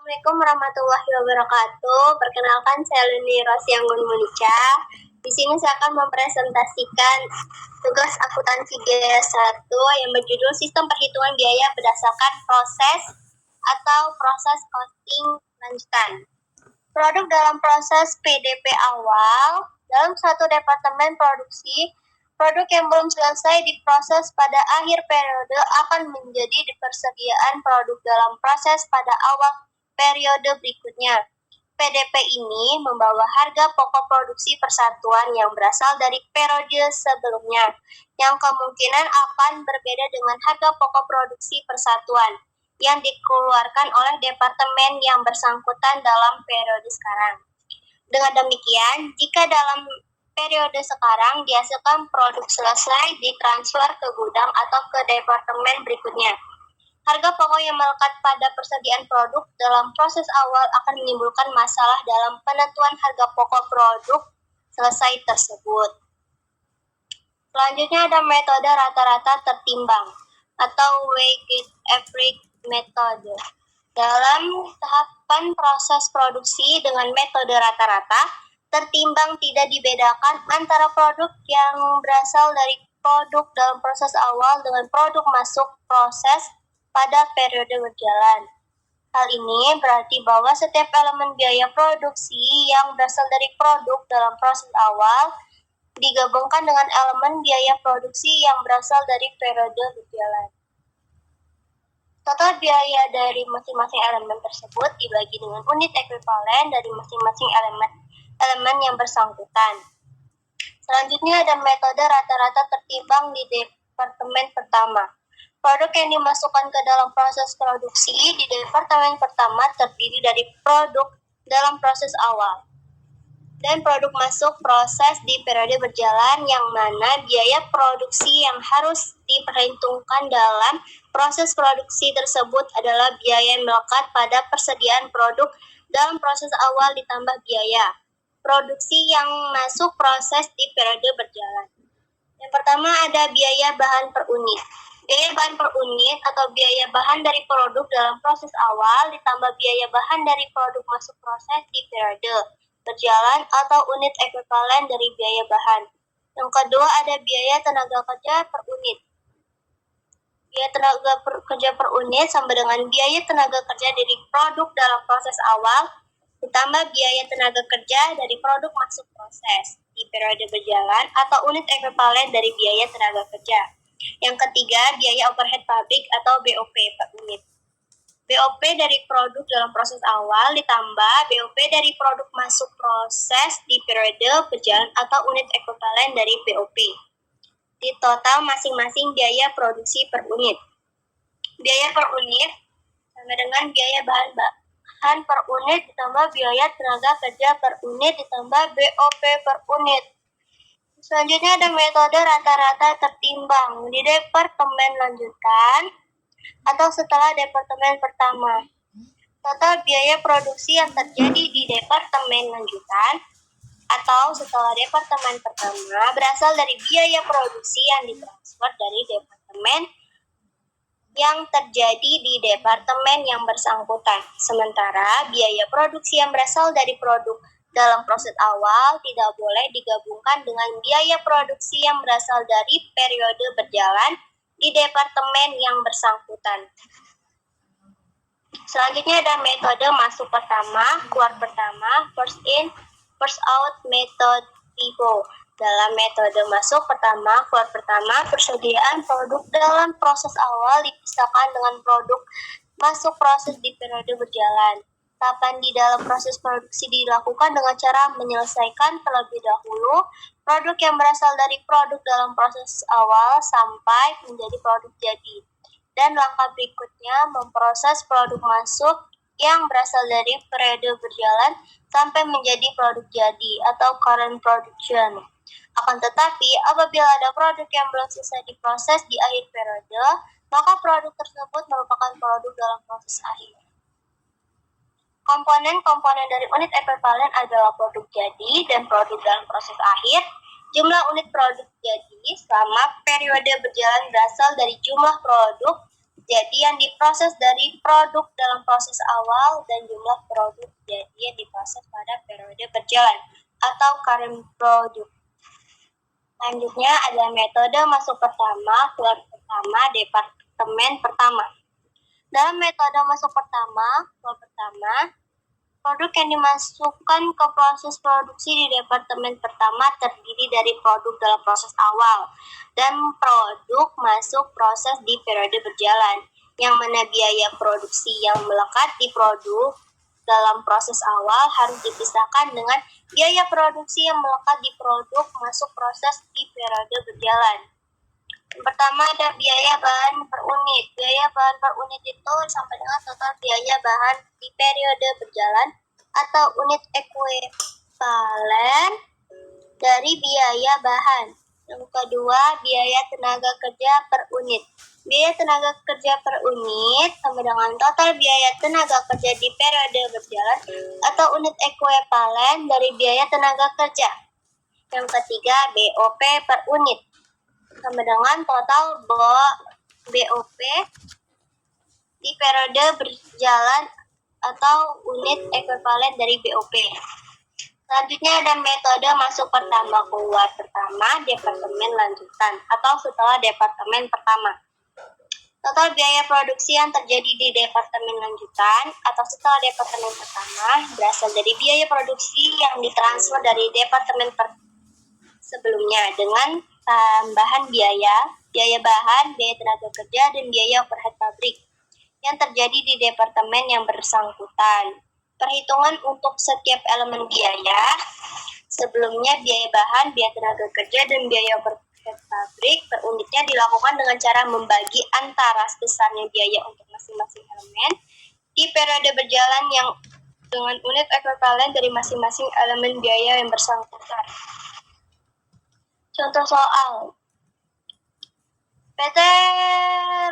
Assalamualaikum warahmatullahi wabarakatuh. Perkenalkan, saya Leni Rosianggun Monica. Di sini saya akan mempresentasikan tugas akuntansi biaya 1 yang berjudul Sistem Perhitungan Biaya Berdasarkan Proses atau Proses Costing Lanjutan. Produk dalam proses PDP awal. Dalam suatu departemen produksi, produk yang belum selesai diproses pada akhir periode akan menjadi persediaan produk dalam proses pada awal periode berikutnya. PDP ini membawa harga pokok produksi persatuan yang berasal dari periode sebelumnya, yang kemungkinan akan berbeda dengan harga pokok produksi persatuan yang dikeluarkan oleh departemen yang bersangkutan dalam periode sekarang. Dengan demikian, jika dalam periode sekarang dihasilkan produk selesai ditransfer ke gudang atau ke departemen berikutnya, harga pokok yang melekat pada persediaan produk dalam proses awal akan menimbulkan masalah dalam penentuan harga pokok produk selesai tersebut. Selanjutnya ada metode rata-rata tertimbang atau weighted average metode. Dalam tahapan proses produksi dengan metode rata-rata, tertimbang tidak dibedakan antara produk yang berasal dari produk dalam proses awal dengan produk masuk proses pada periode berjalan. Hal ini berarti bahwa setiap elemen biaya produksi yang berasal dari produk dalam proses awal digabungkan dengan elemen biaya produksi yang berasal dari periode berjalan. Total biaya dari masing-masing elemen tersebut dibagi dengan unit ekuivalen dari masing-masing elemen yang bersangkutan. Selanjutnya ada metode rata-rata tertimbang di departemen pertama. Produk yang dimasukkan ke dalam proses produksi di departemen pertama terdiri dari produk dalam proses awal dan produk masuk proses di periode berjalan, yang mana biaya produksi yang harus diperhitungkan dalam proses produksi tersebut adalah biaya yang melekat pada persediaan produk dalam proses awal ditambah biaya produksi yang masuk proses di periode berjalan. Yang pertama ada biaya bahan per unit. Biaya bahan per unit atau biaya bahan dari produk dalam proses awal ditambah biaya bahan dari produk masuk proses di periode berjalan atau unit ekuivalen dari biaya bahan. Yang kedua ada biaya tenaga kerja per unit. Biaya tenaga kerja per unit sama dengan biaya tenaga kerja dari produk dalam proses awal ditambah biaya tenaga kerja dari produk masuk proses di periode berjalan atau unit ekuivalen dari biaya tenaga kerja. Yang ketiga, biaya overhead pabrik atau BOP per unit. BOP dari produk dalam proses awal ditambah BOP dari produk masuk proses di periode berjalan atau unit ekuivalen dari BOP. Di total masing-masing biaya produksi per unit. Biaya per unit sama dengan biaya bahan per unit ditambah biaya tenaga kerja per unit ditambah BOP per unit. Selanjutnya ada metode rata-rata tertimbang di departemen lanjutan atau setelah departemen pertama. Total biaya produksi yang terjadi di departemen lanjutan atau setelah departemen pertama berasal dari biaya produksi yang ditransfer dari departemen yang terjadi di departemen yang bersangkutan. Sementara biaya produksi yang berasal dari produk dalam proses awal tidak boleh digabungkan dengan biaya produksi yang berasal dari periode berjalan di departemen yang bersangkutan. Selanjutnya ada metode masuk pertama, keluar pertama, first in, first out method FIFO. Dalam metode masuk pertama, keluar pertama, persediaan produk dalam proses awal dipisahkan dengan produk masuk proses di periode berjalan. Tahapan di dalam proses produksi dilakukan dengan cara menyelesaikan terlebih dahulu produk yang berasal dari produk dalam proses awal sampai menjadi produk jadi. Dan langkah berikutnya memproses produk masuk yang berasal dari periode berjalan sampai menjadi produk jadi atau current production. Akan tetapi, apabila ada produk yang belum selesai diproses di akhir periode, maka produk tersebut merupakan produk dalam proses akhir. Komponen-komponen dari unit ekuivalen adalah produk jadi dan produk dalam proses akhir. Jumlah unit produk jadi selama periode berjalan berasal dari jumlah produk jadi yang diproses dari produk dalam proses awal dan jumlah produk jadi yang diproses pada periode berjalan atau current product. Selanjutnya ada metode masuk pertama, keluar pertama, departemen pertama. Dalam metode masuk pertama, keluar pertama, produk yang dimasukkan ke proses produksi di departemen pertama terdiri dari produk dalam proses awal dan produk masuk proses di periode berjalan, yang mana biaya produksi yang melekat di produk dalam proses awal harus dipisahkan dengan biaya produksi yang melekat di produk masuk proses di periode berjalan. Yang pertama ada biaya bahan per unit. Biaya bahan per unit itu sampai dengan total biaya bahan di periode berjalan atau unit ekuivalen dari biaya bahan. Yang kedua, biaya tenaga kerja per unit. Biaya tenaga kerja per unit sama dengan total biaya tenaga kerja di periode berjalan atau unit ekuivalen dari biaya tenaga kerja. Yang ketiga, BOP per unit sama dengan total BOP di periode berjalan atau unit ekuivalen dari BOP. Selanjutnya ada metode masuk pertama, keluar pertama, departemen lanjutan atau setelah departemen pertama. Total biaya produksi yang terjadi di departemen lanjutan atau setelah departemen pertama berasal dari biaya produksi yang ditransfer dari departemen sebelumnya dengan tambahan biaya bahan, biaya tenaga kerja, dan biaya overhead pabrik yang terjadi di departemen yang bersangkutan. Perhitungan untuk setiap elemen biaya, sebelumnya biaya bahan, biaya tenaga kerja, dan biaya overhead pabrik per unitnya dilakukan dengan cara membagi antara sebesarnya biaya untuk masing-masing elemen di periode berjalan yang dengan unit ekuivalen dari masing-masing elemen biaya yang bersangkutan. Contoh soal. PT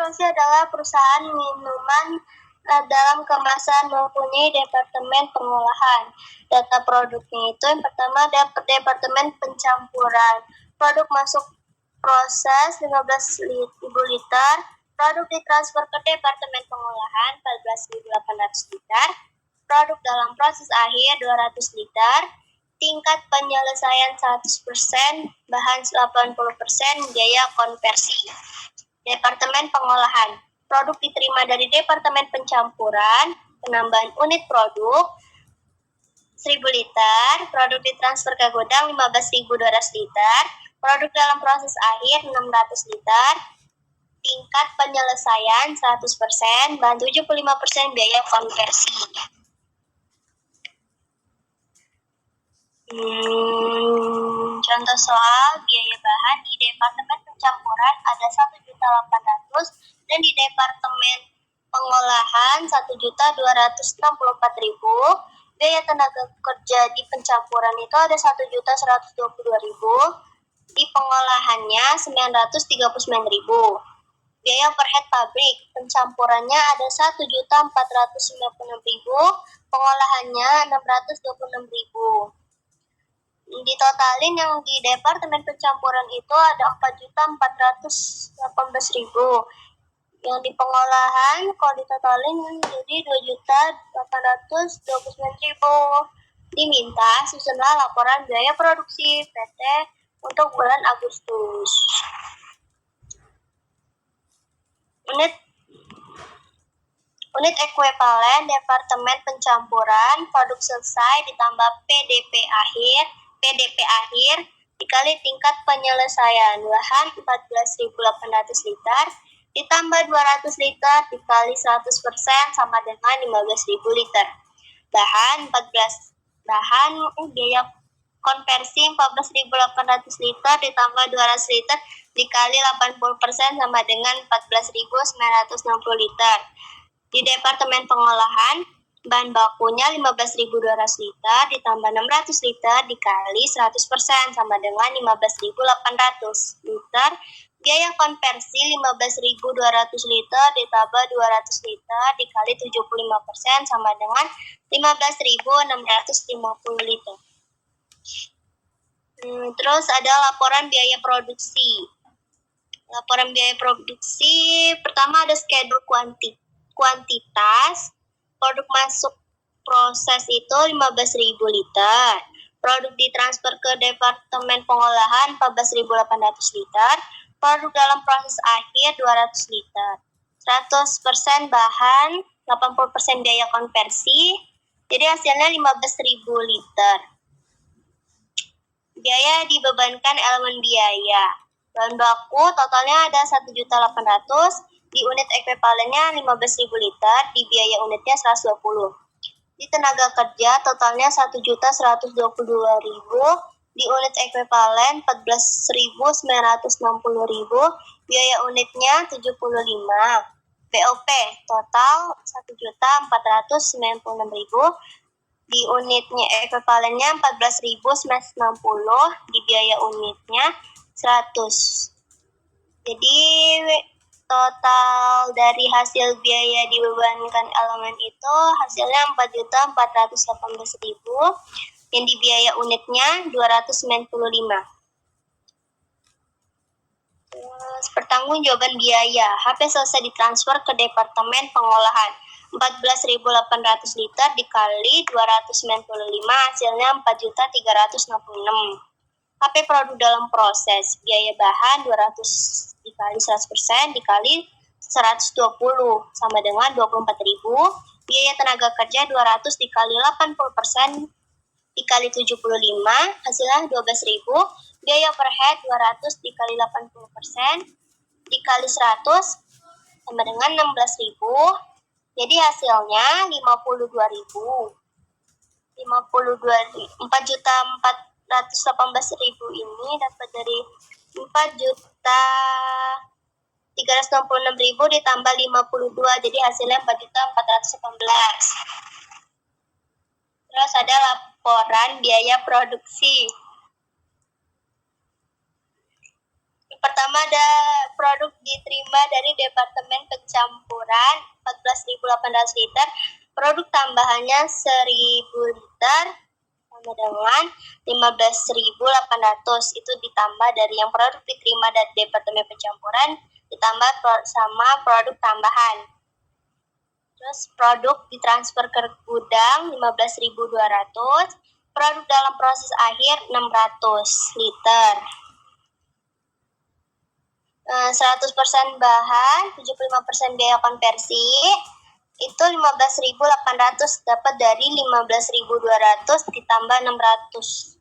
Rosi adalah perusahaan minuman dalam kemasan mempunyai departemen pengolahan. Data produknya itu yang pertama ada departemen pencampuran. Produk masuk proses 15.000 liter. Produk ditransfer ke departemen pengolahan 14.800 liter. Produk dalam proses akhir 200 liter. Tingkat penyelesaian 100%, bahan 80%, biaya konversi. Departemen pengolahan. Produk diterima dari departemen pencampuran, penambahan unit produk 1.000 liter, produk ditransfer ke gudang 15.200 liter, produk dalam proses akhir 600 liter, tingkat penyelesaian 100%, bahan 75%, biaya konversi. Contoh soal biaya bahan di departemen pencampuran ada 1.800.000 dan di departemen pengolahan 1.264.000. Biaya tenaga kerja di pencampuran itu ada 1.122.000. Di pengolahannya 939.000. Biaya overhead pabrik pencampurannya ada 1.496.000, pengolahannya 626.000. Ditotalin yang di departemen pencampuran itu ada 4.418.000. Yang di pengolahan kalau ditotalin jadi 2.829.000. Diminta susunlah laporan biaya produksi PT untuk bulan Agustus. Unit ekuivalen departemen pencampuran produk selesai ditambah PDP akhir dikali tingkat penyelesaian bahan 14.800 liter ditambah 200 liter dikali 100% sama dengan 15.000 liter. Bahan biaya konversi 14.800 liter ditambah 200 liter dikali 80% sama dengan 14.960 liter. Di departemen pengolahan, bahan bakunya 15.200 liter ditambah 600 liter dikali 100% sama dengan 15.800 liter. Biaya konversi 15.200 liter ditambah 200 liter dikali 75% sama dengan 15.650 liter. Terus ada laporan biaya produksi. Laporan biaya produksi, pertama ada schedule kuantitas, produk masuk proses itu 15.000 liter, produk ditransfer ke Departemen Pengolahan 14.800 liter, produk dalam proses akhir 200 liter, 100% bahan, 80% biaya konversi, jadi hasilnya 15.000 liter. Biaya dibebankan elemen biaya. Bahan baku totalnya ada 1.800.000, di unit ekuivalennya 15.000 liter, di biaya unitnya 120. Di tenaga kerja totalnya 1.122.000, di unit ekuivalen 14.960.000, biaya unitnya 75. BOP total 1.496.000, di unitnya ekuivalennya 14.960, di biaya unitnya 100. Jadi total dari hasil biaya dibebankan elemen itu hasilnya 4.418.000, yang di biaya unitnya 295. Terus pertanggungjawaban biaya. HP selesai ditransfer ke Departemen Pengolahan. 14.800 liter dikali 295 hasilnya 4.366. HP produk dalam proses. Biaya bahan 200 dikali 100% dikali 120 sama dengan 24.000. Biaya tenaga kerja 200 dikali 80% dikali 75 hasilnya 12.000. Biaya overhead 200 dikali 80% dikali 100 sama dengan 16.000. Jadi hasilnya 52.000. 4.418.000 ini dapat dari 4.366.000 ditambah 52, jadi hasilnya 4.418. Terus ada laporan biaya produksi. Pertama ada produk diterima dari Departemen Pencampuran 14.800 liter, produk tambahannya 1.000 liter sama dengan 15.800, itu ditambah dari yang produk diterima dari Departemen Pencampuran ditambah sama produk tambahan. Terus produk ditransfer ke gudang 15.200, produk dalam proses akhir 600 liter. 100% bahan, 75% biaya konversi, itu 15.800 dapat dari 15.200 ditambah 600.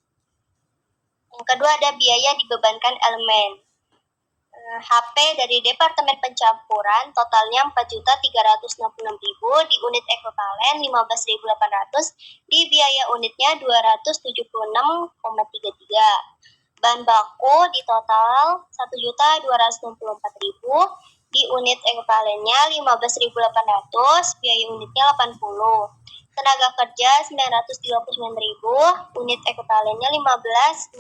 Yang kedua ada biaya dibebankan elemen. HP dari Departemen Pencampuran totalnya 4.366.000, di unit ekuivalen 15.800, di biaya unitnya 276,33. Bahan baku di total 1.264.000, di unit ekuivalennya 15.800, biaya unitnya 80. Tenaga kerja 939.000, unit ekuivalennya 15.650,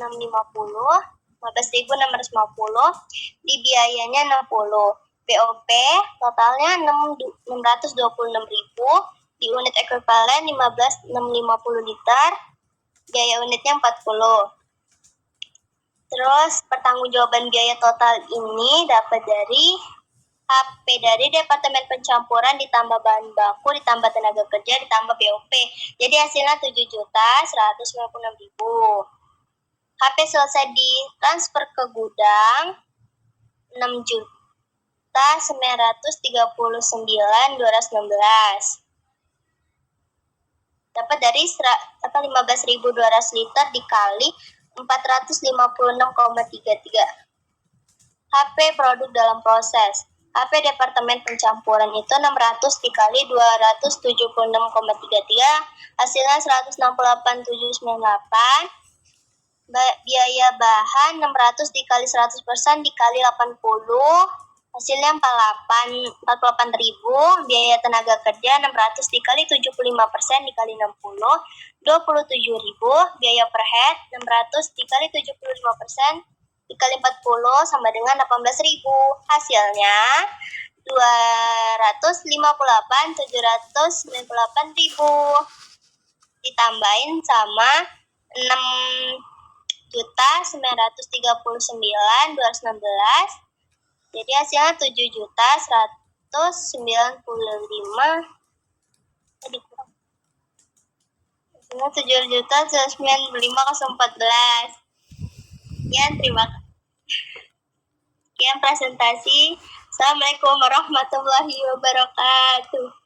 di biayanya 60. BOP totalnya 626.000, di unit ekuivalen 15.650 liter, biaya unitnya 40. Terus pertanggungjawaban biaya total ini dapat dari HP dari Departemen Pencampuran ditambah bahan baku ditambah tenaga kerja ditambah BOP. Jadi hasilnya 7.196.000. HP selesai ditransfer ke gudang 6.939.216. Dapat dari 15.200 liter dikali 456,33. HP produk dalam proses. HP Departemen Pencampuran itu 600 dikali 276,33, hasilnya 168.798. Biaya bahan 600 dikali 100% dikali 80, hasilnya 48.000. Biaya tenaga kerja 600 dikali 75% dikali 60, 27.000. Biaya overhead 600 dikali 75% dikali 40 sama dengan 18.000. Hasilnya 258.798.000 ditambahin sama 6.939.216 Jadi hasilnya 7.195. Hasilnya 7.195,014. Sekian, terima kasih. Sekian presentasi. Assalamualaikum warahmatullahi wabarakatuh.